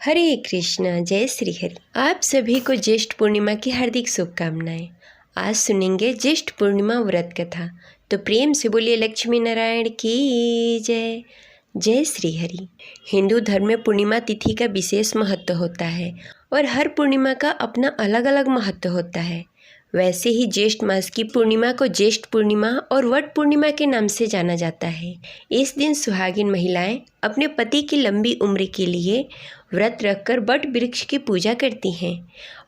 हरे कृष्णा, जय श्री हरि। आप सभी को ज्येष्ठ पूर्णिमा की हार्दिक शुभकामनाएं। आज सुनेंगे ज्येष्ठ पूर्णिमा व्रत कथा, तो प्रेम से बोलिए लक्ष्मी नारायण की जय। जय श्री हरि। हिंदू धर्म में पूर्णिमा तिथि का विशेष महत्व होता है और हर पूर्णिमा का अपना अलग अलग महत्व होता है। वैसे ही ज्येष्ठ मास की पूर्णिमा को ज्येष्ठ पूर्णिमा और वट पूर्णिमा के नाम से जाना जाता है। इस दिन सुहागिन महिलाएं अपने पति की लंबी उम्र के लिए व्रत रखकर वट वृक्ष की पूजा करती हैं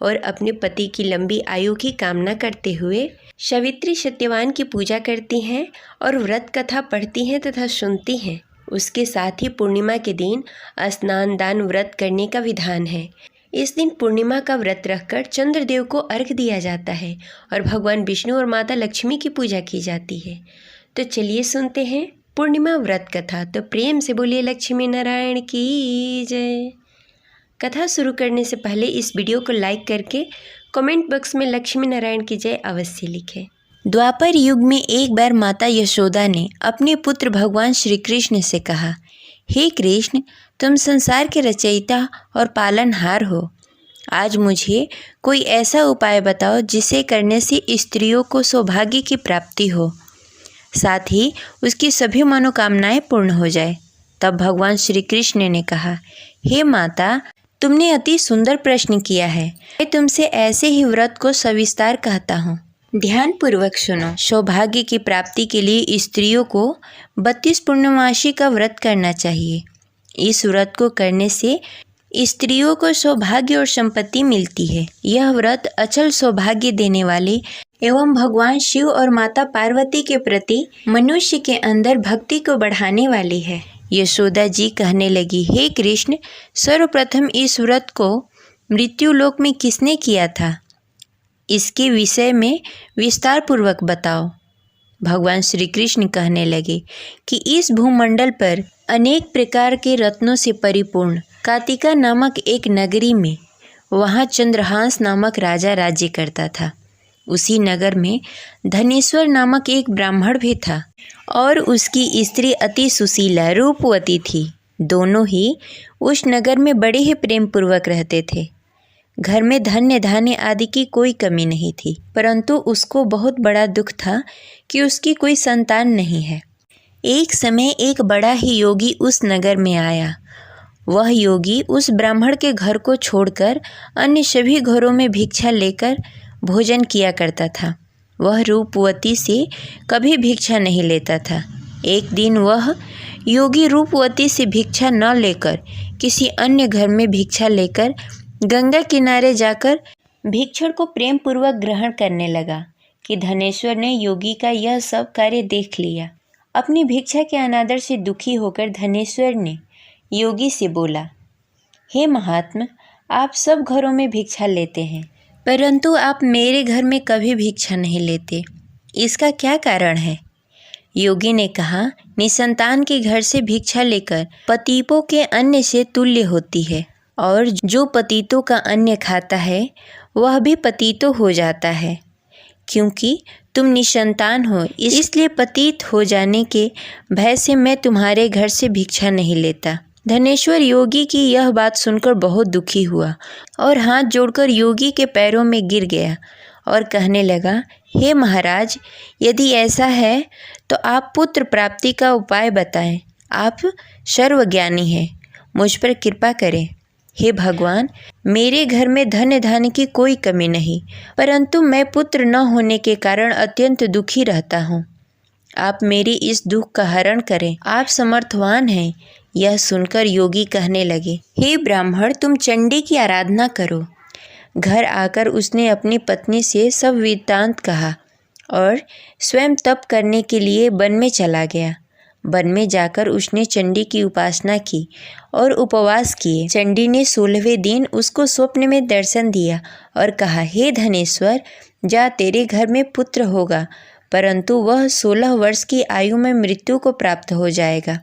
और अपने पति की लंबी आयु की कामना करते हुए सावित्री सत्यवान की पूजा करती हैं और व्रत कथा पढ़ती हैं तथा सुनती हैं। उसके साथ ही पूर्णिमा के दिन स्नान दान व्रत करने का विधान है। इस दिन पूर्णिमा का व्रत रखकर चंद्रदेव को अर्घ्य दिया जाता है और भगवान विष्णु और माता लक्ष्मी की पूजा की जाती है। तो चलिए सुनते हैं पूर्णिमा व्रत कथा। तो प्रेम से बोलिए लक्ष्मी नारायण की जय। कथा शुरू करने से पहले इस वीडियो को लाइक करके कमेंट बॉक्स में लक्ष्मी नारायण की जय अवश्य लिखें। द्वापर युग में एक बार माता यशोदा ने अपने पुत्र भगवान श्री कृष्ण से कहा, हे कृष्ण, तुम संसार के रचयिता और पालनहार हो। आज मुझे कोई ऐसा उपाय बताओ जिसे करने से स्त्रियों को सौभाग्य की प्राप्ति हो, साथ ही उसकी सभी मनोकामनाएं पूर्ण हो जाए। तब भगवान श्री कृष्ण ने कहा, हे माता, तुमने अति सुंदर प्रश्न किया है। मैं तुमसे ऐसे ही व्रत को सविस्तार कहता हूँ, ध्यान पूर्वक सुनो। सौभाग्य की प्राप्ति के लिए स्त्रियों को 32 पूर्णमासी का व्रत करना चाहिए। इस व्रत को करने से स्त्रियों को सौभाग्य और संपत्ति मिलती है। यह व्रत अचल सौभाग्य देने वाले एवं भगवान शिव और माता पार्वती के प्रति मनुष्य के अंदर भक्ति को बढ़ाने वाली है। यशोदा जी कहने लगी, हे कृष्ण, सर्वप्रथम इस व्रत को मृत्युलोक में किसने किया था? इसके विषय में विस्तार पूर्वक बताओ। भगवान श्री कृष्ण कहने लगे कि इस भूमंडल पर अनेक प्रकार के रत्नों से परिपूर्ण कातिका नामक एक नगरी में, वहाँ चंद्रहांस नामक राजा राज्य करता था। उसी नगर में धनेश्वर नामक एक ब्राह्मण भी था और उसकी स्त्री अति सुशीला रूपवती थी। दोनों ही उस नगर में बड़े ही प्रेम पूर्वक रहते थे। घर में धन्य धान्य आदि की कोई कमी नहीं थी, परंतु उसको बहुत बड़ा दुख था कि उसकी कोई संतान नहीं है। एक समय एक बड़ा ही योगी उस नगर में आया। वह योगी उस ब्राह्मण के घर को छोड़कर अन्य सभी घरों में भिक्षा लेकर भोजन किया करता था। वह रूपवती से कभी भिक्षा नहीं लेता था। एक दिन वह योगी रूपवती से भिक्षा न लेकर किसी अन्य घर में भिक्षा लेकर गंगा किनारे जाकर भिक्षुक को प्रेम पूर्वक ग्रहण करने लगा कि धनेश्वर ने योगी का यह सब कार्य देख लिया। अपनी भिक्षा के अनादर से दुखी होकर धनेश्वर ने योगी से बोला, हे महात्मा, आप सब घरों में भिक्षा लेते हैं, परंतु आप मेरे घर में कभी भिक्षा नहीं लेते। इसका क्या कारण है? योगी ने कहा, निसंतान के घर से भिक्षा लेकर पतितों के अन्न से तुल्य होती है, और जो पतितों का अन्न खाता है वह भी पतितों हो जाता है। क्योंकि तुम निसंतान हो, इसलिए पतित हो जाने के भय से मैं तुम्हारे घर से भिक्षा नहीं लेता। धनेश्वर योगी की यह बात सुनकर बहुत दुखी हुआ और हाथ जोड़कर योगी के पैरों में गिर गया और कहने लगा, हे महाराज, यदि ऐसा है तो आप पुत्र प्राप्ति का उपाय बताएं। आप सर्वज्ञानी हैं, मुझ पर कृपा करें। हे भगवान, मेरे घर में धन धान्य की कोई कमी नहीं, परंतु मैं पुत्र न होने के कारण अत्यंत दुखी रहता हूँ। आप मेरी इस दुख का हरण करें, आप समर्थवान हैं। यह सुनकर योगी कहने लगे, हे ब्राह्मण, तुम चंडी की आराधना करो। घर आकर उसने अपनी पत्नी से सब वृत्तांत कहा और स्वयं तप करने के लिए वन में चला गया। वन में जाकर उसने चंडी की उपासना की और उपवास किए। चंडी ने 16वें दिन उसको स्वप्न में दर्शन दिया और कहा, हे धनेश्वर, जा, तेरे घर में पुत्र होगा, परंतु वह 16 वर्ष की आयु में मृत्यु को प्राप्त हो जाएगा।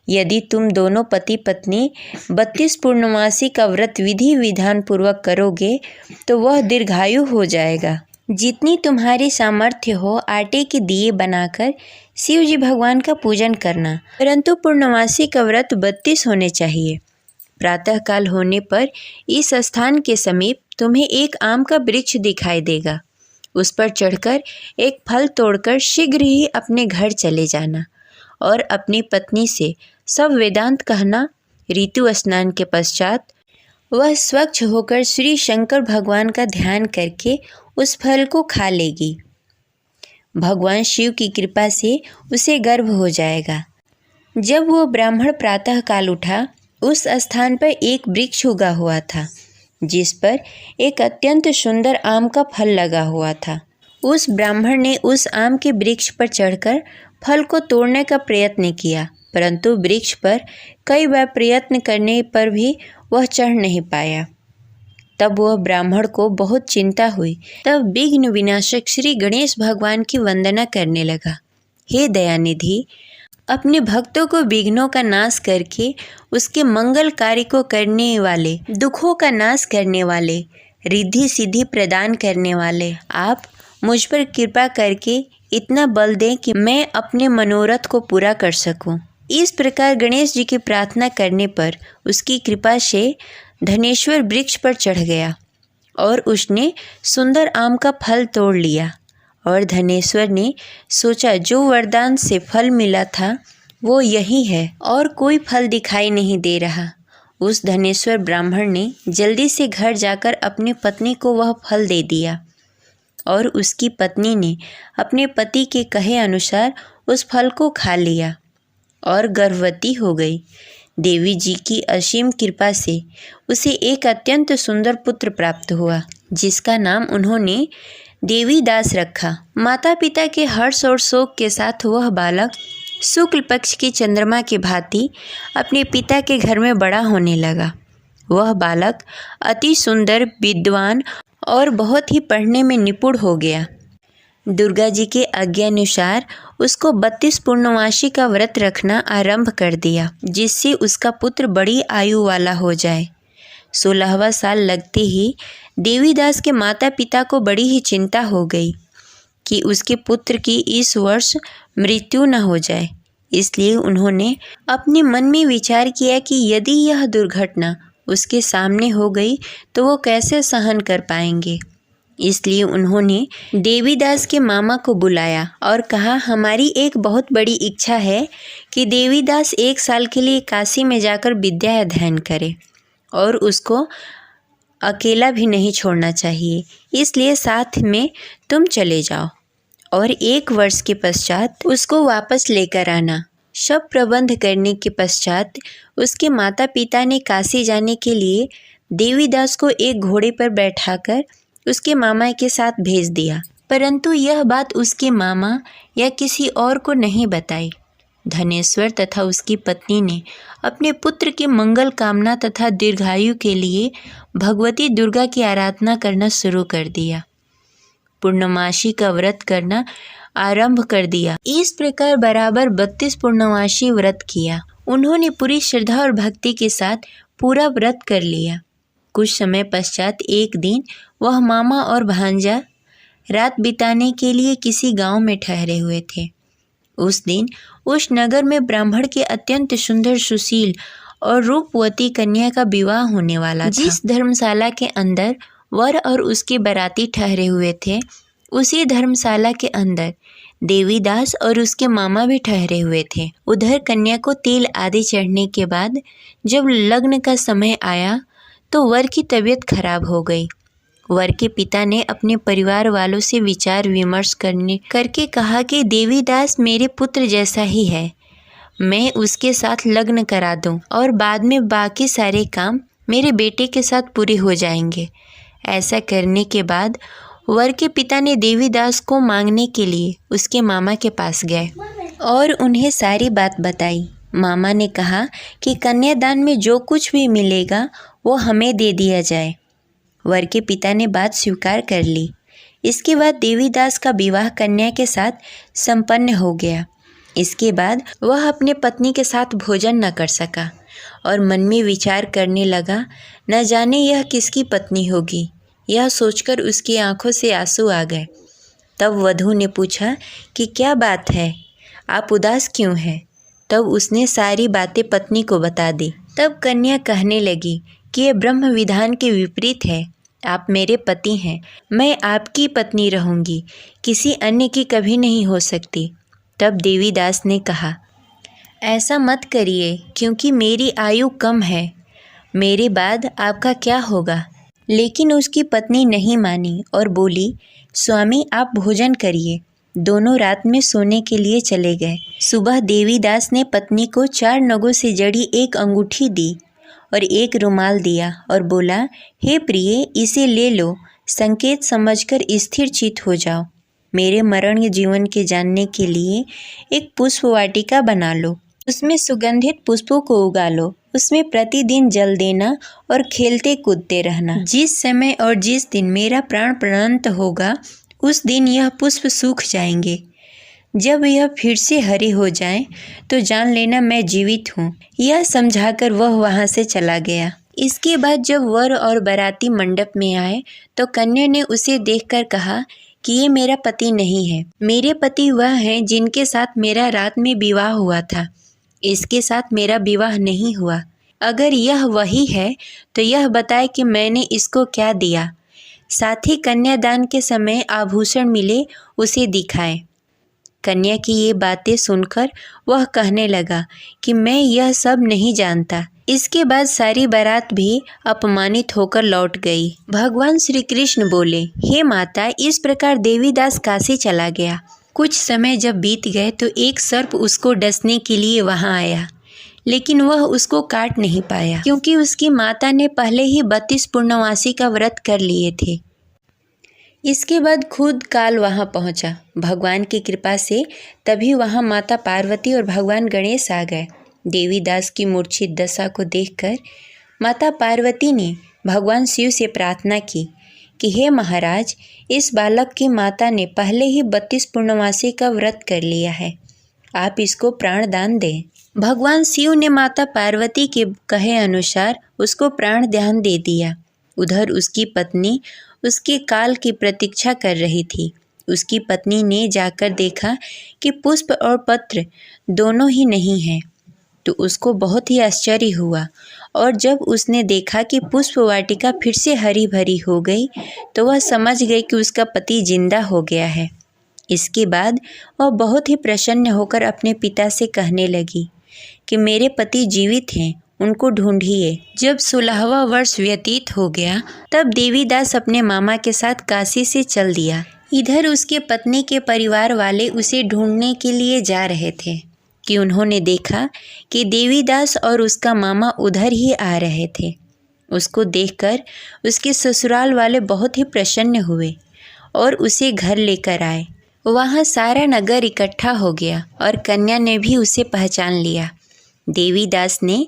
यदि तुम दोनों पति पत्नी 32 पूर्णमासी का व्रत विधि विधान पूर्वक करोगे तो वह दीर्घायु हो जाएगा। जितनी तुम्हारी सामर्थ्य हो, आटे के दिए बनाकर शिव जी भगवान का पूजन करना, परंतु पूर्णमासी का व्रत 32 होने चाहिए। प्रातःकाल होने पर इस स्थान के समीप तुम्हें एक आम का वृक्ष दिखाई देगा। उस पर चढ़कर एक फल तोड़कर शीघ्र ही अपने घर चले जाना और अपनी पत्नी से सब वेदांत कहना। ऋतु स्नान के पश्चात वह स्वच्छ होकर श्री शंकर भगवान का ध्यान करके उस फल को खा लेगी। भगवान शिव की कृपा से उसे गर्भ हो जाएगा। जब वो ब्राह्मण प्रातःकाल उठा, उस स्थान पर एक वृक्ष उगा हुआ था जिस पर एक अत्यंत सुंदर आम का फल लगा हुआ था। उस ब्राह्मण ने उस आम के वृक्ष पर चढ़कर फल को तोड़ने का प्रयत्न किया, परंतु वृक्ष पर कई बार प्रयत्न करने पर भी वह चढ़ नहीं पाया। तब वह ब्राह्मण को बहुत चिंता हुई। तब विघ्न विनाशक श्री गणेश भगवान की वंदना करने लगा। हे दयानिधि, अपने भक्तों को विघ्नों का नाश करके उसके मंगल कार्य को करने वाले, दुखों का नाश करने वाले, रिद्धि सिद्धि प्रदान करने वाले, आप मुझ पर कृपा करके इतना बल दें कि मैं अपने मनोरथ को पूरा कर सकूं। इस प्रकार गणेश जी की प्रार्थना करने पर उसकी कृपा से धनेश्वर वृक्ष पर चढ़ गया और उसने सुंदर आम का फल तोड़ लिया। और धनेश्वर ने सोचा, जो वरदान से फल मिला था वो यही है और कोई फल दिखाई नहीं दे रहा। उस धनेश्वर ब्राह्मण ने जल्दी से घर जाकर अपनी पत्नी को वह फल दे दिया और उसकी पत्नी ने अपने पति के कहे अनुसार उस फल को खा लिया और गर्भवती हो गई। देवी जी की असीम कृपा से उसे एक अत्यंत सुंदर पुत्र प्राप्त हुआ, जिसका नाम उन्होंने देवीदास रखा। माता पिता के हर्ष और शोक के साथ वह बालक शुक्ल पक्ष की चंद्रमा की भांति अपने पिता के घर में बड़ा होने लगा। वह बालक अति सुंदर, विद्वान और बहुत ही पढ़ने में निपुण हो गया। दुर्गा जी के आज्ञानुसार उसको 32 पूर्णमासी का व्रत रखना आरंभ कर दिया, जिससे उसका पुत्र बड़ी आयु वाला हो जाए। 16वां साल लगते ही देवीदास के माता पिता को बड़ी ही चिंता हो गई कि उसके पुत्र की इस वर्ष मृत्यु न हो जाए। इसलिए उन्होंने अपने मन में विचार किया कि यदि यह दुर्घटना उसके सामने हो गई तो वो कैसे सहन कर पाएंगे। इसलिए उन्होंने देवीदास के मामा को बुलाया और कहा, हमारी एक बहुत बड़ी इच्छा है कि देवीदास 1 साल के लिए काशी में जाकर विद्या अध्ययन करे और उसको अकेला भी नहीं छोड़ना चाहिए, इसलिए साथ में तुम चले जाओ और 1 वर्ष के पश्चात उसको वापस लेकर आना। सब प्रबंध करने के पश्चात उसके माता पिता ने काशी जाने के लिए देवीदास को एक घोड़े पर बैठाकर उसके मामा के साथ भेज दिया, परंतु यह बात उसके मामा या किसी और को नहीं बताई। धनेश्वर तथा उसकी पत्नी ने अपने पुत्र के मंगल कामना तथा दीर्घायु के लिए भगवती दुर्गा की आराधना करना शुरू कर दिया। पूर्णमासी का व्रत करना आरंभ कर दिया। इस प्रकार बराबर 32 पूर्णमासी व्रत किया। उन्होंने पूरी श्रद्धा और भक्ति के साथ पूरा व्रत कर लिया। कुछ समय पश्चात एक दिन वह मामा और भांजा रात बिताने के लिए किसी गांव में ठहरे हुए थे। उस दिन उस नगर में ब्राह्मण के अत्यंत सुंदर, सुशील और रूपवती कन्या का विवाह होने वाला था। जिस धर्मशाला के अंदर वर और उसके बाराती ठहरे हुए थे, उसी धर्मशाला के अंदर देवीदास और उसके मामा भी ठहरे हुए थे। उधर कन्या को तेल आदि चढ़ने के बाद जब लग्न का समय आया तो वर की तबीयत खराब हो गई। वर के पिता ने अपने परिवार वालों से विचार विमर्श करके कहा कि देवीदास मेरे पुत्र जैसा ही है, मैं उसके साथ लग्न करा दूं और बाद में बाकी सारे काम मेरे बेटे के साथ पूरे हो जाएंगे। ऐसा करने के बाद वर के पिता ने देवीदास को मांगने के लिए उसके मामा के पास गए और उन्हें सारी बात बताई। मामा ने कहा कि कन्यादान में जो कुछ भी मिलेगा वो हमें दे दिया जाए। वर के पिता ने बात स्वीकार कर ली। इसके बाद देवीदास का विवाह कन्या के साथ संपन्न हो गया। इसके बाद वह अपने पत्नी के साथ भोजन न कर सका और मन में विचार करने लगा, न जाने यह किसकी पत्नी होगी। यह सोचकर उसकी आंखों से आंसू आ गए। तब वधू ने पूछा कि क्या बात है, आप उदास क्यों हैं? तब उसने सारी बातें पत्नी को बता दी। तब कन्या कहने लगी कि यह ब्रह्म विधान के विपरीत है। आप मेरे पति हैं, मैं आपकी पत्नी रहूंगी, किसी अन्य की कभी नहीं हो सकती। तब देवीदास ने कहा, ऐसा मत करिए, क्योंकि मेरी आयु कम है, मेरे बाद आपका क्या होगा। लेकिन उसकी पत्नी नहीं मानी और बोली, स्वामी आप भोजन करिए। दोनों रात में सोने के लिए चले गए। सुबह देवीदास ने पत्नी को 4 नगों से जड़ी एक अंगूठी दी और एक रुमाल दिया और बोला, हे प्रिय, इसे ले लो, संकेत समझकर स्थिर चित्त हो जाओ। मेरे मरण जीवन के जानने के लिए एक पुष्प वाटिका बना लो, उसमें सुगंधित पुष्पों को उगा लो, उसमें प्रतिदिन जल देना और खेलते कूदते रहना। जिस समय और जिस दिन मेरा प्राण प्राणांत होगा, उस दिन यह पुष्प सूख जाएंगे। जब यह फिर से हरे हो जाएं, तो जान लेना मैं जीवित हूँ। यह समझाकर वह वहाँ से चला गया। इसके बाद जब वर और बाराती मंडप में आए, तो कन्या ने उसे देखकर कहा कि ये मेरा पति नहीं है। मेरे पति वह हैं जिनके साथ मेरा रात में विवाह हुआ था। इसके साथ मेरा विवाह नहीं हुआ। अगर यह वही है तो यह बताए कि मैंने इसको क्या दिया। साथ ही कन्यादान के समय आभूषण मिले उसे दिखाए। कन्या की ये बातें सुनकर वह कहने लगा कि मैं यह सब नहीं जानता। इसके बाद सारी बारात भी अपमानित होकर लौट गई। भगवान श्री कृष्ण बोले, हे माता, इस प्रकार देवीदास काशी चला गया। कुछ समय जब बीत गए तो एक सर्प उसको डसने के लिए वहां आया, लेकिन वह उसको काट नहीं पाया, क्योंकि उसकी माता ने पहले ही 32 पूर्णमासी का व्रत कर लिए थे। इसके बाद खुद काल वहां पहुंचा। भगवान की कृपा से तभी वहां माता पार्वती और भगवान गणेश आ गए। देवीदास की मूर्छित दशा को देखकर माता पार्वती ने भगवान शिव से प्रार्थना की कि हे महाराज, इस बालक की माता ने पहले ही 32 पूर्णमासी का व्रत कर लिया है, आप इसको प्राण दान दें। भगवान शिव ने माता पार्वती के कहे अनुसार उसको प्राण दान दे दिया। उधर उसकी पत्नी उसके काल की प्रतीक्षा कर रही थी। उसकी पत्नी ने जाकर देखा कि पुष्प और पत्र दोनों ही नहीं हैं, तो उसको बहुत ही आश्चर्य हुआ। और जब उसने देखा कि पुष्प वाटिका फिर से हरी भरी हो गई, तो वह समझ गई कि उसका पति जिंदा हो गया है। इसके बाद वह बहुत ही प्रसन्न होकर अपने पिता से कहने लगी कि मेरे पति जीवित हैं, उनको ढूंढिए। जब 16वां वर्ष व्यतीत हो गया, तब देवीदास अपने मामा के साथ काशी से चल दिया। इधर उसके पत्नी के परिवार वाले उसे ढूंढने के लिए जा रहे थे कि उन्होंने देखा कि देवीदास और उसका मामा उधर ही आ रहे थे। उसको देखकर उसके ससुराल वाले बहुत ही प्रसन्न हुए और उसे घर लेकर आए। वहाँ सारा नगर इकट्ठा हो गया और कन्या ने भी उसे पहचान लिया। देवीदास ने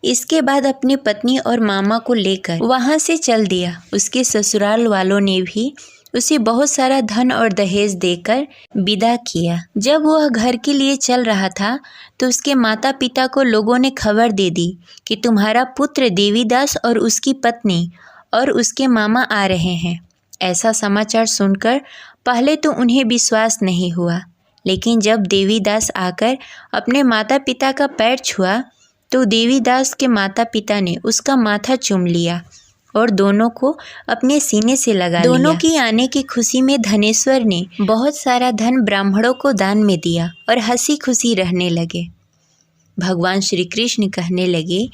इसके बाद अपनी पत्नी और मामा को लेकर वहाँ से चल दिया। उसके ससुराल वालों ने भी उसे बहुत सारा धन और दहेज देकर विदा किया। जब वह घर के लिए चल रहा था, तो उसके माता पिता को लोगों ने खबर दे दी कि तुम्हारा पुत्र देवीदास और उसकी पत्नी और उसके मामा आ रहे हैं। ऐसा समाचार सुनकर पहले तो उन्हें विश्वास नहीं हुआ, लेकिन जब देवीदास आकर अपने माता पिता का पैर छुआ, तो देवीदास के माता पिता ने उसका माथा चूम लिया और दोनों को अपने सीने से लगा लिया। दोनों की आने की खुशी में धनेश्वर ने बहुत सारा धन ब्राह्मणों को दान में दिया और हंसी खुशी रहने लगे। भगवान श्री कृष्ण कहने लगे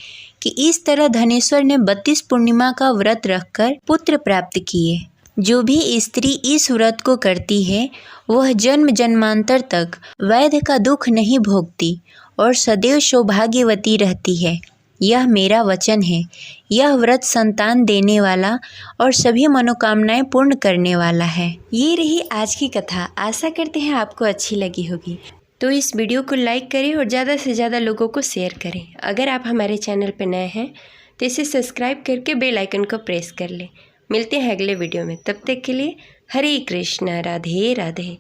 कि इस तरह धनेश्वर ने 32 पूर्णिमा का व्रत रखकर पुत्र प्राप्त किए। जो भी स्त्री इस व्रत को करती है, वह जन्म जन्मांतर तक वैध का दुख नहीं भोगती और सदैव सौभाग्यवती रहती है। यह मेरा वचन है। यह व्रत संतान देने वाला और सभी मनोकामनाएं पूर्ण करने वाला है। ये रही आज की कथा। आशा करते हैं आपको अच्छी लगी होगी। तो इस वीडियो को लाइक करें और ज़्यादा से ज़्यादा लोगों को शेयर करें। अगर आप हमारे चैनल पर नए हैं तो इसे सब्सक्राइब करके बेल आइकन को प्रेस कर लें। मिलते हैं अगले वीडियो में। तब तक के लिए हरे कृष्ण, राधे राधे।